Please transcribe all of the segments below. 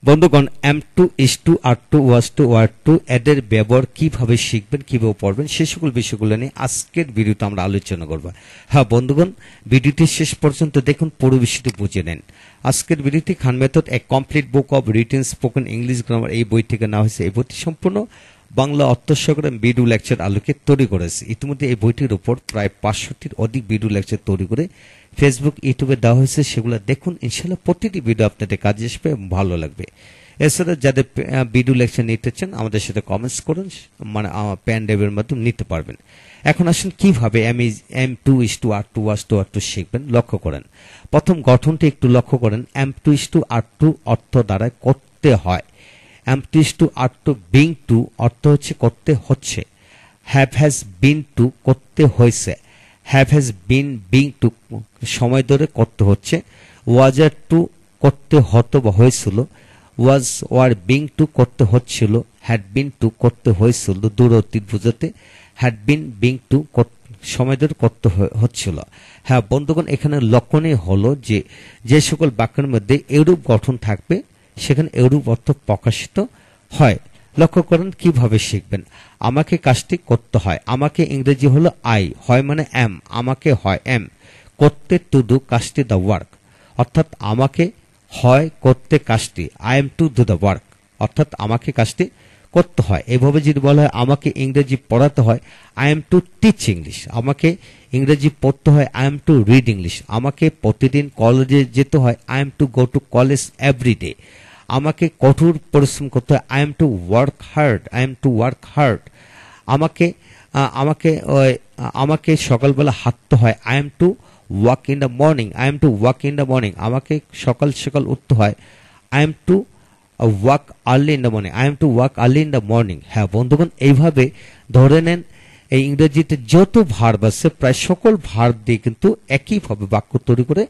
বন্ধুগণ M2 is2 R2 was2 were2 এদের ব্যবহার কিভাবে শিখবেন কিভাবে পড়বেন সে সকল বিষয়গুলো নিয়ে আজকের ভিডিওতে আমরা আলোচনা করব। হ্যাঁ বন্ধুগণ, ভিডিওটি শেষ পর্যন্ত দেখুন, পুরো বিষয়টি বুঝে নেন। আজকের ভিডিওটি খান মেথড এ complete book of written spoken English grammar এই বই থেকে নেওয়া হয়েছে। এই বইটি সম্পূর্ণ বাংলা অর্থসহকারে ভিডিও লেকচার আলোকে তৈরি করেছে। ইতিমধ্যে এই বইটির উপর প্রায় 500টির অধিক ভিডিও লেকচার তৈরি করে ফেসবুক ইউটিউবে দেওয়া হয়েছে, সেগুলো দেখুন। ইনশাআল্লাহ প্রতিটি ভিডিও আপনাদের কাজে আসবে এবং ভালো লাগবে। এছাড়া যাদের ভিডিও লেকচার নিতে চান আমাদের সাথে কমেন্টস করুন, মানে পেন ড্রাইভের মাধ্যমে নিতে পারবেন। এখন আসুন কিভাবে M2 is2 R2 was2 were2 শিখবেন। লক্ষ্য করেন, প্রথম গঠনটি একটু লক্ষ্য করেন। M2 is2 R2 অর্থ দ্বারা করতে হয়। M2 is2 R2 being to অর্থ হচ্ছে করতে হচ্ছে। হ্যাভ হ্যাজ বিন টু করতে হয়েছে। Have has been being to সময় ধরে করতে হচ্ছে। ওয়াজ আর টু করতে হতো বা হয়েছিল। ওয়াজ ওয়ার বিং টু করতে হচ্ছিল। হ্যাড বিন টু করতে হয়েছিল দূর অতীত বোঝাতে। হ্যাড বিন বিং টু সময় ধরে করতে হচ্ছিল। হ্যাঁ বন্ধুগণ, এখানে লক্ষণীয় হলো যে সকল বাক্যের মধ্যে এরূপ গঠন থাকবে সেখানে এরূপ অর্থ প্রকাশিত হয়। লক্ষ্য করেন কিভাবে শিখবেন। আমাকে কাজটি করতে হয়। আমাকে ইংরেজি হলো আই, হয় মানে এম, আমাকে হয় এম। করতে টু ডু কাজটি দ্য ওয়ার্ক, অর্থাৎ আমাকে হয় করতে কাজটি। I am two do the work, অর্থাৎ আমাকে কাজটি করতে হয়। এভাবে যদি বলা হয় আমাকে ইংরেজি পড়াতে হয়, I am to teach English. আমাকে ইংরেজি পড়তে হয়, I am two read English. আমাকে প্রতিদিন কলেজে যেতে হয়, I am two go to college every day. আমাকে কঠোর পরিশ্রম করতে হয়, I am to work hard, I am to work hard. আমাকে আমাকে আমাকে সকালবেলা হাঁটতে হয়, I am to walk in the morning, I am to walk in the morning. আমাকে সকাল সকাল উঠতে হয়, I am to walk early in the morning, I am to walk early in the morning. হ্যাঁ বন্ধুগণ, এইভাবে ধরে নেন এই ইংরেজিতে যত ভার্ব আছে প্রায় সকল ভার্ব দিয়ে কিন্তু একইভাবে বাক্য তৈরি করে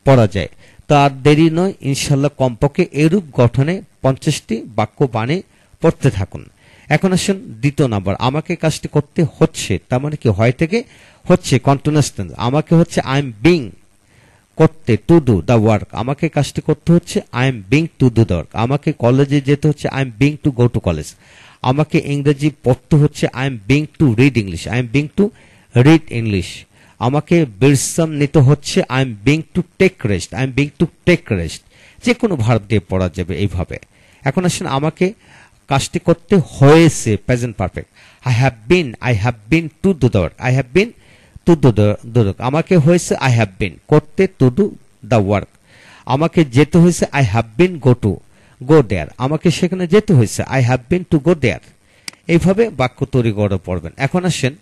পড়া যায়। তার দেরি নয়, ইনশাল্লাহ কমপক্ষে এরূপ গঠনে 50টি বাক্য বানিয়ে পড়তে থাকুন। এখন আসুন দ্বিতীয় নাম্বার, আমাকে কাজটি করতে হচ্ছে, তার মানে কি হয় থেকে হচ্ছে, কন্টিনিউয়াস টেন্স। আমাকে হচ্ছে আই এম বিং করতে, টু ডু দ্য ওয়ার্ক। আমাকে কাজটি করতে হচ্ছে, I am being to do the work. আমাকে কলেজে যেতে হচ্ছে, I am being to go to college. আমাকে ইংরেজি পড়তে হচ্ছে, I am being to read English, I am being to read English. আমাকে বিশ্রাম নিতে হচ্ছে, I am being to take rest, I am being to take rest. যে কোনো ভার্ব দিয়ে পড়া যাবে এইভাবে। এখন আসুন আমাকে কাজটি করতে হয়েছে, present perfect. I have been two do the work, I have been two do the work. আমাকে হয়েছে, আই হ্যাভ বিন করতে টু ডু দ্য ওয়ার্ক। আমাকে যেতে হয়েছে, আই হ্যাভ বিন গো দেয়ার। আমাকে সেখানে যেতে হয়েছে, I have been to go there. এইভাবে বাক্য তৈরি করে পড়বেন। এখন আসেন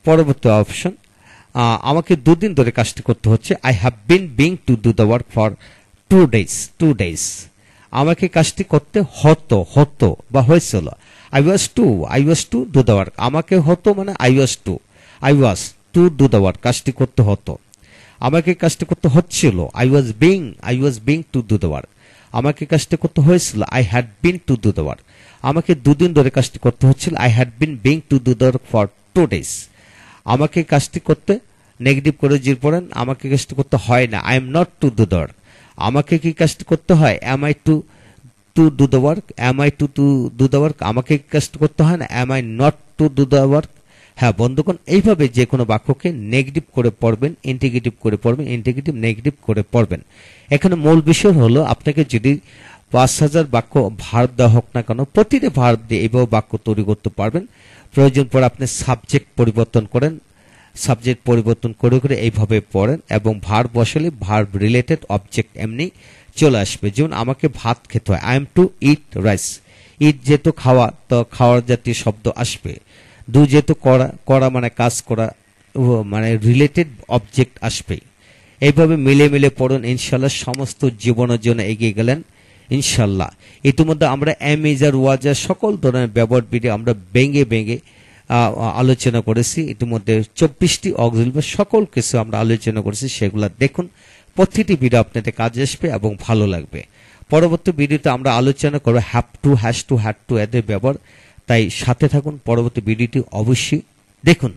পরবর্তী অপশন, আমাকে দুদিন ধরে কাজটি করতে হচ্ছে, I have being to do the work for 2 days। আমাকে কাজটি করতে হতো বা হয়েছিল, I was two do the work. আমাকে হতো মানে I was two do the work, কাজটি করতে হতো। আমাকে কাজটি করতে হচ্ছিল, I was being to do the work. আমাকে কাজটি করতে হয়েছিল, I had been to do the work. আমাকে দুদিন ধরে কাজটি করতে হচ্ছিল, I had being to do the work for 2 days। আমাকে কাজটি করতে নেগেটিভ করে জির পড়েন, আমাকে কাজটি করতে হয় না, I am not to do the work. আমাকে কি কাজটি করতে হয়, am I to do the work, am I to do the work. আমাকে কাজটি করতে হয় না, am I not to do the work. হ্যাঁ বন্ধুগণ, এইভাবে যে কোনো বাক্যকে নেগেটিভ করে পড়বেন, ইন্টিগ্রেটিভ করে পড়বেন, ইন্টিগ্রেটিভ নেগেটিভ করে পড়বেন। এখানে মূল বিষয় হলো আপনাকে যদি 5000 বাক্য ভার্ব দেওয়া হোক না কেন, প্রতিটি ভার্ব দিয়ে এইভাবে বাক্য তৈরি করতে পারবেন। প্রয়োজন পড়ে আপনি সাবজেক্ট পরিবর্তন করেন, সাবজেক্ট পরিবর্তন করে করে এইভাবে পড়েন এবং ভার্ব বসালে ভার্ব রিলেটেড অবজেক্ট এমনি চলে আসবে। যেমন আমাকে ভাত খেতে হয়, I am to eat rice. Eat যেহেতু খাওয়া, তো খাওয়ার জাতীয় শব্দ আসবে। ডু যেহেতু করা মানে কাজ করা, মানে রিলেটেড অবজেক্ট আসবে। এইভাবে মিলে মিলে পড়ুন, ইনশাল্লাহ সমস্ত জীবনের জন্য এগিয়ে গেলেন ইনশাল্লাহ। ইতিমধ্যে আমরা এম ইজ আর ওয়াজ আর সকল ধরনের ব্যবহার ভিডিও আমরা ভেঙে আলোচনা করেছি। ইতিমধ্যে 24টি অক্সিলারি সকল কিছু আমরা আলোচনা করেছি, সেগুলো দেখুন। প্রতিটি ভিডিও আপনাদের কাজে আসবে এবং ভালো লাগবে। পরবর্তী ভিডিওতে আমরা আলোচনা করব have to, has to, had to এদের ব্যবহার। তাই সাথে থাকুন, পরবর্তী ভিডিওটি অবশ্যই দেখুন।